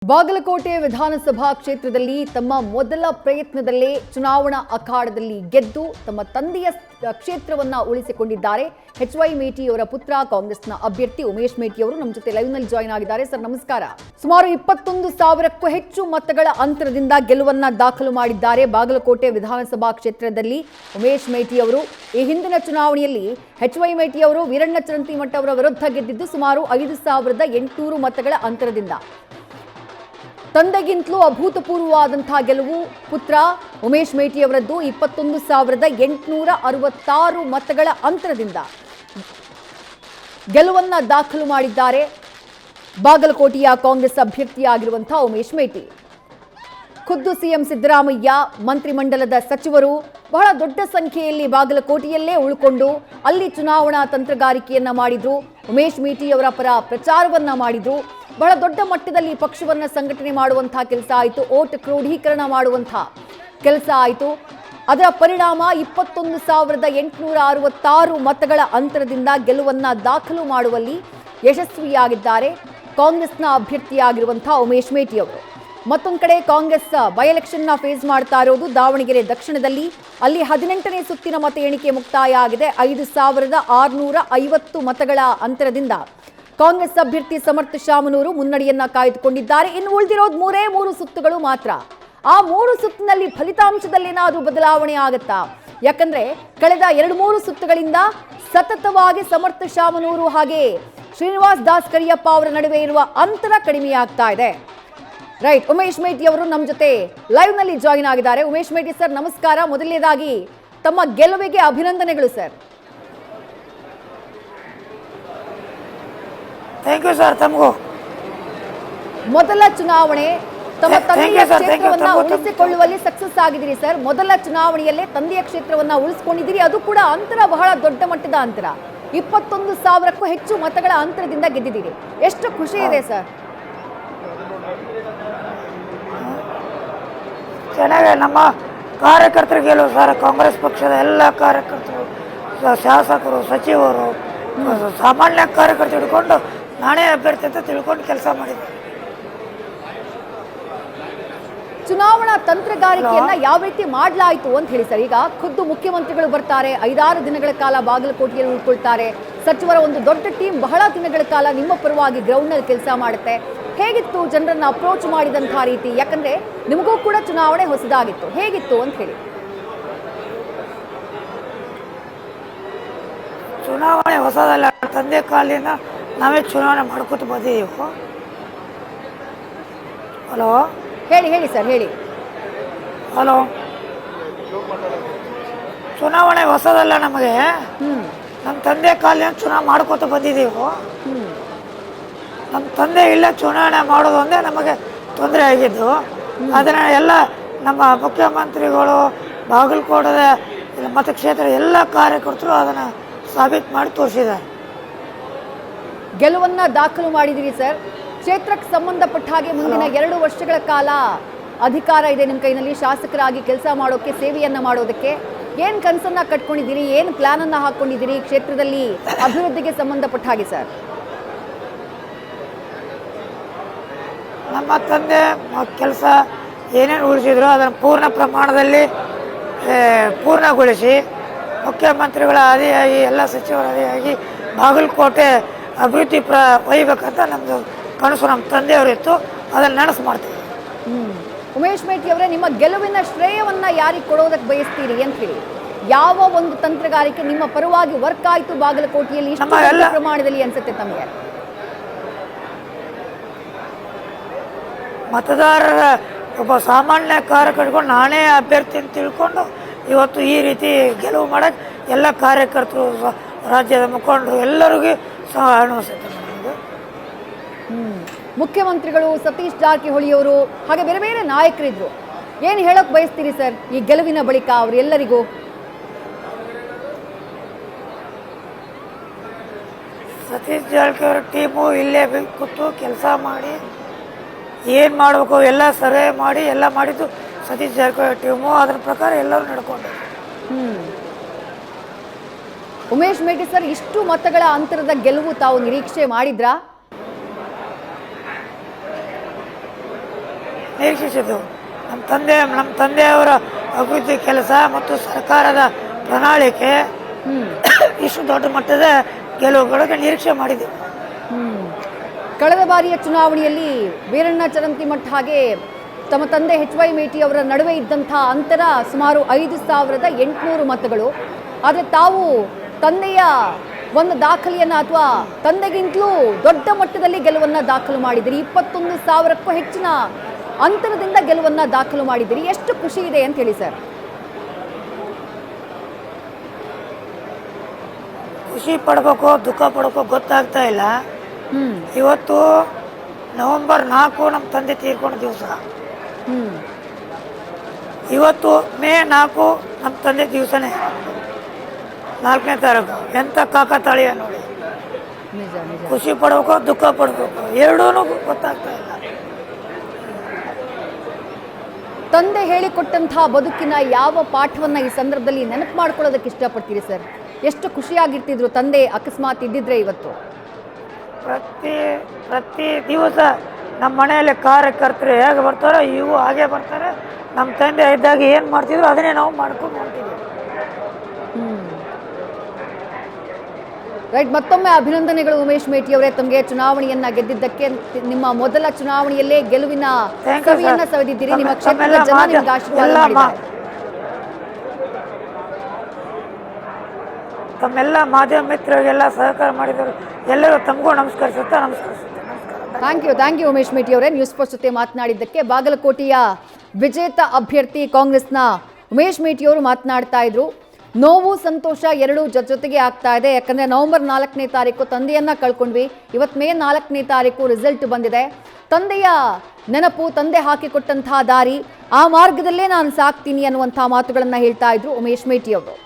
ಬಾಗಲಕೋಟೆ ವಿಧಾನಸಭಾ ಕ್ಷೇತ್ರದಲ್ಲಿ ತಮ್ಮ ಮೊದಲ ಪ್ರಯತ್ನದಲ್ಲೇ ಚುನಾವಣಾ ಅಖಾಡದಲ್ಲಿ ಗೆದ್ದು ತಮ್ಮ ತಂದೆಯ ಕ್ಷೇತ್ರವನ್ನ ಉಳಿಸಿಕೊಂಡಿದ್ದಾರೆ ಎಚ್.ವೈ. ಮೇಟಿ ಅವರ ಪುತ್ರ ಕಾಂಗ್ರೆಸ್ನ ಅಭ್ಯರ್ಥಿ ಉಮೇಶ್ ಮೇಟಿ ಅವರು ನಮ್ಮ ಜೊತೆ ಲೈವ್ ನಲ್ಲಿ ಜಾಯಿನ್ ಆಗಿದ್ದಾರೆ. ಸರ್ ನಮಸ್ಕಾರ. ಸುಮಾರು 21,000ಕ್ಕೂ ಹೆಚ್ಚು ಮತಗಳ ಅಂತರದಿಂದ ಗೆಲುವನ್ನ ದಾಖಲು ಮಾಡಿದ್ದಾರೆ ಬಾಗಲಕೋಟೆ ವಿಧಾನಸಭಾ ಕ್ಷೇತ್ರದಲ್ಲಿ ಉಮೇಶ್ ಮೇಟಿ ಅವರು. ಈ ಹಿಂದಿನ ಚುನಾವಣೆಯಲ್ಲಿ ಎಚ್.ವೈ. ಮೇಟಿ ಅವರು ವೀರಣ್ಣ ಚರಂತಿಮಠ ಅವರ ವಿರುದ್ಧ ಗೆದ್ದಿದ್ದು ಸುಮಾರು 5,800 ಮತಗಳ ಅಂತರದಿಂದ. ತಂದೆಗಿಂತಲೂ ಅಭೂತಪೂರ್ವವಾದಂತಹ ಗೆಲುವು ಪುತ್ರ ಉಮೇಶ್ ಮೇಟಿ ಅವರದ್ದು. 21,866 ಮತಗಳ ಅಂತರದಿಂದ ಗೆಲುವನ್ನ ದಾಖಲು ಮಾಡಿದ್ದಾರೆ ಬಾಗಲಕೋಟೆಯ ಕಾಂಗ್ರೆಸ್ ಅಭ್ಯರ್ಥಿಯಾಗಿರುವಂತಹ ಉಮೇಶ್ ಮೇಟಿ. ಖುದ್ದು ಸಿಎಂ ಸಿದ್ದರಾಮಯ್ಯ, ಮಂತ್ರಿಮಂಡಲದ ಸಚಿವರು ಬಹಳ ದೊಡ್ಡ ಸಂಖ್ಯೆಯಲ್ಲಿ ಬಾಗಲಕೋಟೆಯಲ್ಲೇ ಉಳ್ಕೊಂಡು ಅಲ್ಲಿ ಚುನಾವಣಾ ತಂತ್ರಗಾರಿಕೆಯನ್ನ ಮಾಡಿದ್ರು. ಉಮೇಶ್ ಮೇಟಿ ಅವರ ಪರ ಪ್ರಚಾರವನ್ನ ಮಾಡಿದ್ರು. ಬಹಳ ದೊಡ್ಡ ಮಟ್ಟದಲ್ಲಿ ಪಕ್ಷವನ್ನ ಸಂಘಟನೆ ಮಾಡುವಂತಹ ಕೆಲಸ ಆಯಿತು. ಓಟ್ ಕ್ರೋಢೀಕರಣ ಮಾಡುವಂತಹ ಕೆಲಸ ಆಯಿತು. ಅದರ ಪರಿಣಾಮ 21,866 ಮತಗಳ ಅಂತರದಿಂದ ಗೆಲುವನ್ನ ದಾಖಲು ಮಾಡುವಲ್ಲಿ ಯಶಸ್ವಿಯಾಗಿದ್ದಾರೆ ಕಾಂಗ್ರೆಸ್ನ ಅಭ್ಯರ್ಥಿಯಾಗಿರುವಂತಹ ಉಮೇಶ್ ಮೇಟಿ ಅವರು. ಮತ್ತೊಂದು ಕಡೆ ಕಾಂಗ್ರೆಸ್ ಬೈ ಎಲೆಕ್ಷನ್ನ ಫೇಸ್ ಮಾಡ್ತಾ ಇರೋದು ದಾವಣಗೆರೆ ದಕ್ಷಿಣದಲ್ಲಿ. ಅಲ್ಲಿ 18ನೇ ಸುತ್ತಿನ ಮತ ಎಣಿಕೆ ಮುಕ್ತಾಯ ಆಗಿದೆ. 5,650 ಮತಗಳ ಅಂತರದಿಂದ ಕಾಂಗ್ರೆಸ್ ಅಭ್ಯರ್ಥಿ ಸಮರ್ಥ ಶಾಮನೂರು ಮುನ್ನಡೆಯನ್ನ ಕಾಯ್ದುಕೊಂಡಿದ್ದಾರೆ. ಇನ್ನು ಉಳಿದಿರೋದು 3 ಸುತ್ತುಗಳು ಮಾತ್ರ. ಆ 3 ಸುತ್ತಿನಲ್ಲಿ ಫಲಿತಾಂಶದಲ್ಲೇನಾದ್ರೂ ಬದಲಾವಣೆ ಆಗುತ್ತಾ? ಯಾಕಂದ್ರೆ ಕಳೆದ 2-3 ಸುತ್ತುಗಳಿಂದ ಸತತವಾಗಿ ಸಮರ್ಥ ಶಾಮನೂರು ಹಾಗೆ ಶ್ರೀನಿವಾಸ್ ದಾಸ್ ಕರಿಯಪ್ಪ ಅವರ ನಡುವೆ ಇರುವ ಅಂತರ ಕಡಿಮೆಯಾಗ್ತಾ ಇದೆ. ರೈಟ್, ಉಮೇಶ್ ಮೇಟಿ ಅವರು ನಮ್ಮ ಜೊತೆ ಲೈವ್ ನಲ್ಲಿ ಜಾಯಿನ್ ಆಗಿದ್ದಾರೆ. ಉಮೇಶ್ ಮೇಟಿ ಸರ್ ನಮಸ್ಕಾರ. ಮೊದಲನೇದಾಗಿ ತಮ್ಮ ಗೆಲುವಿಗೆ ಅಭಿನಂದನೆಗಳು ಸರ್. Thank you sir. ತಮಗೂ ಮೊದಲ ಚುನಾವಣೆ ತಮ್ಮ ತಂದೆಯ ಕ್ಷೇತ್ರವನ್ನ ಉಳಿಸಿಕೊಳ್ಳುವಲ್ಲಿ ಸಕ್ಸಸ್ ಆಗಿದ್ದೀರಿ ಸರ್. ಮೊದಲ ಚುನಾವಣೆಯಲ್ಲೇ ತಂದೆಯ ಕ್ಷೇತ್ರವನ್ನ ಉಳಿಸಿಕೊಂಡಿದ್ದೀರಿ. ಅದು ಕೂಡ ಅಂತರ ಬಹಳ ದೊಡ್ಡ ಮಟ್ಟದ ಅಂತರ. 21,000ಕ್ಕೂ ಹೆಚ್ಚು ಮತಗಳ ಅಂತರದಿಂದ ಗೆದ್ದಿದ್ದೀರಿ. ಎಷ್ಟು ಖುಷಿ ಇದೆ ಸರ್? ಚೆನ್ನಾಗಿ ನಮ್ಮ ಕಾರ್ಯಕರ್ತರು ಗೆಲುವು ಸರ್. ಕಾಂಗ್ರೆಸ್ ಪಕ್ಷದ ಎಲ್ಲ ಕಾರ್ಯಕರ್ತರು, ಶಾಸಕರು, ಸಚಿವರು, ಸಾಮಾನ್ಯ ಕಾರ್ಯಕರ್ತರು ಹಿಡ್ಕೊಂಡು ನಾನೇ ಅಭ್ಯರ್ಥಿ ಅಂತ ತಿಳ್ಕೊಂಡು ಕೆಲಸ ಮಾಡಿದ್ದಾರೆ. ಚುನಾವಣಾ ತಂತ್ರಗಾರಿಕೆಯನ್ನ ಯಾವ ರೀತಿ ಮಾಡಲಾಯಿತು ಅಂತ ಹೇಳಿ ಸರ್. ಈಗ ಖುದ್ದು ಮುಖ್ಯಮಂತ್ರಿಗಳು ಬರ್ತಾರೆ, 5-6 ದಿನಗಳ ಕಾಲ ಬಾಗಲಕೋಟೆಯಲ್ಲಿ ಉಳ್ಕೊಳ್ತಾರೆ. ಸಚಿವರ ಒಂದು ದೊಡ್ಡ ಟೀಮ್ ಬಹಳ ದಿನಗಳ ಕಾಲ ನಿಮ್ಮ ಪರವಾಗಿ ಗ್ರೌಂಡ್ನಲ್ಲಿ ಕೆಲಸ ಮಾಡುತ್ತೆ. ಹೇಗಿತ್ತು ಜನರನ್ನ ಅಪ್ರೋಚ್ ಮಾಡಿದಂತಹ ರೀತಿ? ಯಾಕಂದ್ರೆ ನಿಮಗೂ ಕೂಡ ಚುನಾವಣೆ ಹೊಸದಾಗಿತ್ತು, ಹೇಗಿತ್ತು ಅಂತ ಹೇಳಿ. ಚುನಾವಣೆ ಹೊಸದಲ್ಲ, ತಂದೆ ಕಾಲಿನ ನಾವೇ ಚುನಾವಣೆ ಮಾಡ್ಕೊತ ಬಂದಿದ್ದೀವಿ. ಹಲೋ ಹೇಳಿ ಸರ್ ಹೇಳಿ. ಹಲೋ, ಚುನಾವಣೆ ಹೊಸದಲ್ಲ ನಮಗೆ. ನಮ್ಮ ತಂದೆ ಕಾಲಿನ ಚುನಾವಣೆ ಮಾಡ್ಕೊತ ಬಂದಿದ್ದೀವಿ. ನಮ್ಮ ತಂದೆ ಇಲ್ಲ ಚುನಾವಣೆ ಮಾಡೋದು ಒಂದೇ ನಮಗೆ ತೊಂದರೆ ಆಗಿದ್ದು. ಅದನ್ನು ಎಲ್ಲ ನಮ್ಮ ಮುಖ್ಯಮಂತ್ರಿಗಳು, ಬಾಗಲಕೋಟದ ಮತಕ್ಷೇತ್ರ ಎಲ್ಲ ಕಾರ್ಯಕರ್ತರು ಅದನ್ನು ಸಾಬೀತು ಮಾಡಿ ತೋರಿಸಿದ್ದಾರೆ. ಗೆಲುವನ್ನ ದಾಖಲು ಮಾಡಿದಿರಿ ಸರ್. ಕ್ಷೇತ್ರಕ್ಕೆ ಸಂಬಂಧಪಟ್ಟ ಹಾಗೆ ಮುಂದಿನ 2 ವರ್ಷಗಳ ಕಾಲ ಅಧಿಕಾರ ಇದೆ ನಿಮ್ಮ ಕೈನಲ್ಲಿ. ಶಾಸಕರಾಗಿ ಕೆಲಸ ಮಾಡೋಕ್ಕೆ, ಸೇವೆಯನ್ನ ಮಾಡೋದಕ್ಕೆ ಏನು ಕನಸನ್ನ ಕಟ್ಕೊಂಡಿದ್ದೀರಿ? ಏನು ಪ್ಲಾನ್ ಅನ್ನ ಹಾಕೊಂಡಿದ್ದೀರಿ ಕ್ಷೇತ್ರದಲ್ಲಿ ಅಭಿವೃದ್ಧಿಗೆ ಸಂಬಂಧಪಟ್ಟ ಹಾಗೆ ಸರ್? ನಮ್ಮ ತಂದೆ ಕೆಲಸ ಏನೇನು ಉಳಿಸಿದ್ರು ಅದನ್ನು ಪೂರ್ಣ ಪ್ರಮಾಣದಲ್ಲಿ ಪೂರ್ಣಗೊಳಿಸಿ ಮುಖ್ಯಮಂತ್ರಿಗಳ ಆದಿಯಾಗಿ ಎಲ್ಲ ಸಚಿವರ ಆದಿಯಾಗಿ ಬಾಗಲಕೋಟೆ ಅಭಿವೃದ್ಧಿ ಒಯ್ಯಬೇಕಂತ ನಮ್ಮದು ಕನಸು ನಮ್ಮ ತಂದೆಯವರಿತ್ತು. ಅದನ್ನು ನನಸು ಮಾಡ್ತೀವಿ. ಉಮೇಶ್ ಮೇಟಿ ಅವರೇ, ನಿಮ್ಮ ಗೆಲುವಿನ ಶ್ರೇಯವನ್ನ ಯಾರಿಗೆ ಕೊಡೋದಕ್ಕೆ ಬಯಸ್ತೀರಿ ಅಂತ ಹೇಳಿ? ಯಾವ ಒಂದು ತಂತ್ರಗಾರಿಕೆ ನಿಮ್ಮ ಪರವಾಗಿ ವರ್ಕ್ ಆಯಿತು ಬಾಗಲಕೋಟೆಯಲ್ಲಿ ಇಷ್ಟು ಪ್ರಮಾಣದಲ್ಲಿ ಅನ್ಸುತ್ತೆ ತಮಗೆ? ಮತದಾರರ ಒಬ್ಬ ಸಾಮಾನ್ಯ ಕಾರ್ಯಕರ್ತರು ನಾನೇ ಅಭ್ಯರ್ಥಿ ಅಂತ ತಿಳ್ಕೊಂಡು ಇವತ್ತು ಈ ರೀತಿ ಗೆಲುವು ಮಾಡೋಕ್ಕೆ ಎಲ್ಲ ಕಾರ್ಯಕರ್ತರು, ರಾಜ್ಯದ ಮುಖಂಡರು ಎಲ್ಲರಿಗೂ ಸಹ ಅನುಭವಿಸುತ್ತೆ. ಮುಖ್ಯಮಂತ್ರಿಗಳು, ಸತೀಶ್ ಜಾರಕಿಹೊಳಿ ಅವರು ಹಾಗೆ ಬೇರೆ ಬೇರೆ ನಾಯಕರಿದ್ರು. ಏನು ಹೇಳೋಕೆ ಬಯಸ್ತೀರಿ ಸರ್ ಈ ಗೆಲುವಿನ ಬಳಿಕ ಅವರೆಲ್ಲರಿಗೂ? ಸತೀಶ್ ಜಾರಕಿಹೊಳಿ ಟೀಮು ಇಲ್ಲೇ ಕೂತು ಕೆಲಸ ಮಾಡಿ ಏನು ಮಾಡಬೇಕು ಎಲ್ಲ ಸರ್ವೆ ಮಾಡಿ ಎಲ್ಲ ಮಾಡಿದ್ದು ಸತೀಶ್ ಜಾರಕಿಹೊಳಿ ಟೀಮು. ಅದರ ಪ್ರಕಾರ ಎಲ್ಲರೂ ನಡ್ಕೊಂಡು. ಉಮೇಶ್ ಮೇಟಿ ಸರ್, ಇಷ್ಟು ಮತಗಳ ಅಂತರದ ಗೆಲುವು ತಾವು ನಿರೀಕ್ಷೆ ಮಾಡಿದ್ರಾ? ನಿರೀಕ್ಷಿಸಿದ್ದೆವು. ನಮ್ಮ ತಂದೆಯವರ ಅಭಿವೃದ್ಧಿ ಕೆಲಸ ಮತ್ತು ಸರ್ಕಾರದ ಪ್ರಣಾಳಿಕೆ ಇಷ್ಟು ದೊಡ್ಡ ಮಟ್ಟದ ಗೆಲುವುಗಳಿಗೆ ನಿರೀಕ್ಷೆ ಮಾಡಿದ್ದೆವು. ಕಳೆದ ಬಾರಿಯ ಚುನಾವಣೆಯಲ್ಲಿ ವೀರಣ್ಣ ಚರಂತಿಮಠ ಹಾಗೆ ತಮ್ಮ ತಂದೆ HY ಮೇಟಿ ಅವರ ನಡುವೆ ಇದ್ದಂಥ ಅಂತರ ಸುಮಾರು 5,800 ಮತಗಳು. ಆದರೆ ತಾವು ತಂದೆಯ ಒಂದು ದಾಖಲೆಯನ್ನು ಅಥವಾ ತಂದೆಗಿಂತಲೂ ದೊಡ್ಡ ಮಟ್ಟದಲ್ಲಿ ಗೆಲುವನ್ನು ದಾಖಲು ಮಾಡಿದಿರಿ. 21,000ಕ್ಕೂ ಹೆಚ್ಚಿನ ಅಂತರದಿಂದ ಗೆಲುವನ್ನು ದಾಖಲು ಮಾಡಿದಿರಿ. ಎಷ್ಟು ಖುಷಿ ಇದೆ ಅಂತ ಹೇಳಿ ಸರ್. ಖುಷಿ ಪಡ್ಬೇಕು ದುಃಖ ಪಡ್ಬೇಕು ಗೊತ್ತಾಗ್ತಾ ಇಲ್ಲ. ಇವತ್ತು ನವೆಂಬರ್ 4 ನಮ್ಮ ತಂದೆ ತೀರ್ಕೊಂಡ ದಿವಸ. ಇವತ್ತು ಮೇ 4 ನಮ್ಮ ತಂದೆ ದಿವಸನೇ 4ನೇ ತಾರೀಕು. ಎಂಥ ಕಾಕತಾಳೀಯ ನೋಡಿ. ನಿಜ ನಿಜ. ಖುಷಿ ಪಡ್ಬೇಕು ದುಃಖ ಪಡ್ಬೇಕು ಎರಡೂ ಗೊತ್ತಾಗ್ತಾ ಇಲ್ಲ. ತಂದೆ ಹೇಳಿಕೊಟ್ಟಂತಹ ಬದುಕಿನ ಯಾವ ಪಾಠವನ್ನ ಈ ಸಂದರ್ಭದಲ್ಲಿ ನೆನಪು ಮಾಡ್ಕೊಳ್ಳೋದಕ್ಕೆ ಇಷ್ಟಪಡ್ತೀರಿ ಸರ್? ಎಷ್ಟು ಖುಷಿಯಾಗಿರ್ತಿದ್ರು ತಂದೆ ಅಕಸ್ಮಾತ್ ಇದ್ದಿದ್ರೆ ಇವತ್ತು? ಪ್ರತಿ ದಿವಸ ನಮ್ಮ ಮನೆಯಲ್ಲಿ ಕಾರ್ಯಕರ್ತರು ಹೇಗೆ ಬರ್ತಾರೋ ಇವು ಹಾಗೆ ಬರ್ತಾರೆ. ನಮ್ಮ ತಂದೆ ಇದ್ದಾಗ ಏನು ಮಾಡ್ತಿದ್ರು ಅದನ್ನೇ ನಾವು ಮಾಡ್ಕೊಂಡು ಹೊಂಟಿದ್ವಿ. ರೈಟ್, ಮತ್ತೊಮ್ಮೆ ಅಭಿನಂದನೆಗಳು ಉಮೇಶ್ ಮೇಟಿ ಅವರೇ, ತಮಗೆ ಚುನಾವಣೆಯನ್ನ ಗೆದ್ದಿದ್ದಕ್ಕೆ. ನಿಮ್ಮ ಮೊದಲ ಚುನಾವಣೆಯಲ್ಲೇ ಗೆಲುವಿನ ಸವಿಯನ್ನ ಸವಿದಿದ್ದೀರಿ. ನಿಮ್ಮ ಕ್ಷೇತ್ರದ ಜನ ನಿಮ್ಗೆ ಆಶೀರ್ವಾದ ಮಾಡಿದ್ದಾರೆ. ತಮ್ಮೆಲ್ಲ ಮಾಧ್ಯಮ ಮಿತ್ರರಿಗೆಲ್ಲ ಸಹಕಾರ ಮಾಡಿದರು. ಎಲ್ಲರೂ ತಮಗೂ ನಮಸ್ಕರಿಸುತ್ತಾ ಥ್ಯಾಂಕ್ ಯು ಉಮೇಶ್ ಮೇಟಿ ಅವರೇ, ನ್ಯೂಸ್ ಪೋಸ್ಟ್ ಜೊತೆ ಮಾತನಾಡಿದ್ದಕ್ಕೆ. ಬಾಗಲಕೋಟೆಯ ವಿಜೇತ ಅಭ್ಯರ್ಥಿ ಕಾಂಗ್ರೆಸ್ನ ಉಮೇಶ್ ಮೇಟಿ ಅವರು ಮಾತನಾಡ್ತಾ ಇದ್ರು. ನೋವು ಸಂತೋಷ ಎರಡೂ ಜೊತೆಗೆ ಆಗ್ತಾ ಇದೆ. ಯಾಕಂದ್ರೆ ನವೆಂಬರ್ 4ನೇ ತಾರೀಕು ತಂದೆಯನ್ನ ಕಳ್ಕೊಂಡ್ವಿ. ಇವತ್ತು ಮೇ 4ನೇ ತಾರೀಕು ರಿಸಲ್ಟ್ ಬಂದಿದೆ. ತಂದೆಯ ನೆನಪು, ತಂದೆ ಹಾಕಿಕೊಟ್ಟಂತಹ ದಾರಿ, ಆ ಮಾರ್ಗದಲ್ಲೇ ನಾನು ಸಾಕ್ತೀನಿ ಅನ್ನುವಂಥ ಮಾತುಗಳನ್ನ ಹೇಳ್ತಾ ಇದ್ರು ಉಮೇಶ್ ಮೇಟಿ ಅವರು.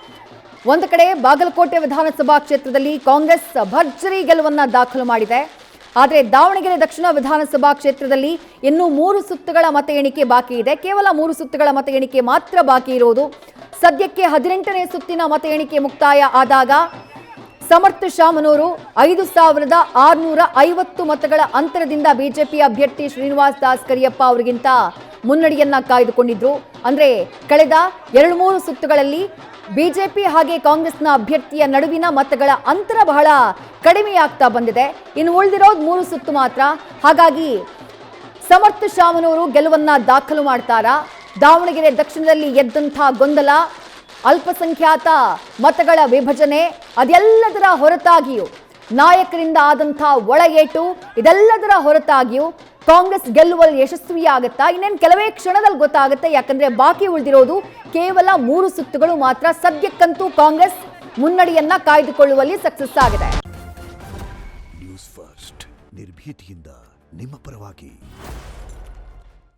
ಒಂದು ಕಡೆ ಬಾಗಲಕೋಟೆ ವಿಧಾನಸಭಾ ಕ್ಷೇತ್ರದಲ್ಲಿ ಕಾಂಗ್ರೆಸ್ ಭರ್ಜರಿ ಗೆಲುವನ್ನ ದಾಖಲು ಮಾಡಿದೆ. ಆದರೆ ದಾವಣಗೆರೆ ದಕ್ಷಿಣ ವಿಧಾನಸಭಾ ಕ್ಷೇತ್ರದಲ್ಲಿ ಇನ್ನೂ 3 ಸುತ್ತುಗಳ ಮತ ಎಣಿಕೆ ಬಾಕಿ ಇದೆ. ಕೇವಲ 3 ಸುತ್ತುಗಳ ಮತ ಎಣಿಕೆ ಮಾತ್ರ ಬಾಕಿ ಇರುವುದು. ಸದ್ಯಕ್ಕೆ 18ನೇ ಸುತ್ತಿನ ಮತ ಎಣಿಕೆ ಮುಕ್ತಾಯ ಆದಾಗ ಸಮರ್ಥ ಶಾಮನೂರು 5,650 ಮತಗಳ ಅಂತರದಿಂದ ಬಿಜೆಪಿ ಅಭ್ಯರ್ಥಿ ಶ್ರೀನಿವಾಸ್ ದಾಸ್ ಕರಿಯಪ್ಪ ಅವರಿಗಿಂತ ಮುನ್ನಡೆಯನ್ನ ಕಾಯ್ದುಕೊಂಡಿದ್ರು. ಅಂದ್ರೆ ಕಳೆದ 2-3 ಸುತ್ತುಗಳಲ್ಲಿ ಬಿಜೆಪಿ ಹಾಗೆ ಕಾಂಗ್ರೆಸ್ನ ಅಭ್ಯರ್ಥಿಯ ನಡುವಿನ ಮತಗಳ ಅಂತರ ಬಹಳ ಕಡಿಮೆಯಾಗ್ತಾ ಬಂದಿದೆ. ಇನ್ನು ಉಳಿದಿರೋದು 3 ಸುತ್ತು ಮಾತ್ರ. ಹಾಗಾಗಿ ಸಮರ್ಥ ಶಾಮನೂರು ಗೆಲುವನ್ನ ದಾಖಲು ಮಾಡ್ತಾರಾ? ದಾವಣಗೆರೆ ದಕ್ಷಿಣದಲ್ಲಿ ಎದ್ದಂಥ ಗೊಂದಲ, ಅಲ್ಪಸಂಖ್ಯಾತ ಮತಗಳ ವಿಭಜನೆ, ಅದೆಲ್ಲದರ ಹೊರತಾಗಿಯೂ ನಾಯಕರಿಂದ ಆದಂಥ ಒಳಗೇಟು, ಇದೆಲ್ಲದರ ಹೊರತಾಗಿಯೂ ಕಾಂಗ್ರೆಸ್ ಗೆಲ್ಲುವಲ್ಲಿ ಯಶಸ್ವಿಯಾಗುತ್ತಾ? ಇನ್ನೇನು ಕೆಲವೇ ಕ್ಷಣದಲ್ಲಿ ಗೊತ್ತಾಗುತ್ತೆ. ಯಾಕಂದ್ರೆ ಬಾಕಿ ಉಳಿದಿರೋದು ಕೇವಲ 3 ಸುತ್ತುಗಳು ಮಾತ್ರ. ಸದ್ಯಕ್ಕಂತೂ ಕಾಂಗ್ರೆಸ್ ಮುನ್ನಡೆಯನ್ನ ಕಾಯ್ದುಕೊಳ್ಳುವಲ್ಲಿ ಸಕ್ಸಸ್ ಆಗಿದೆ. ನ್ಯೂಸ್ ಫಸ್ಟ್ ನಿರ್ಭೀತಿಯಿಂದ ನಿಮ್ಮ ಪರವಾಗಿ.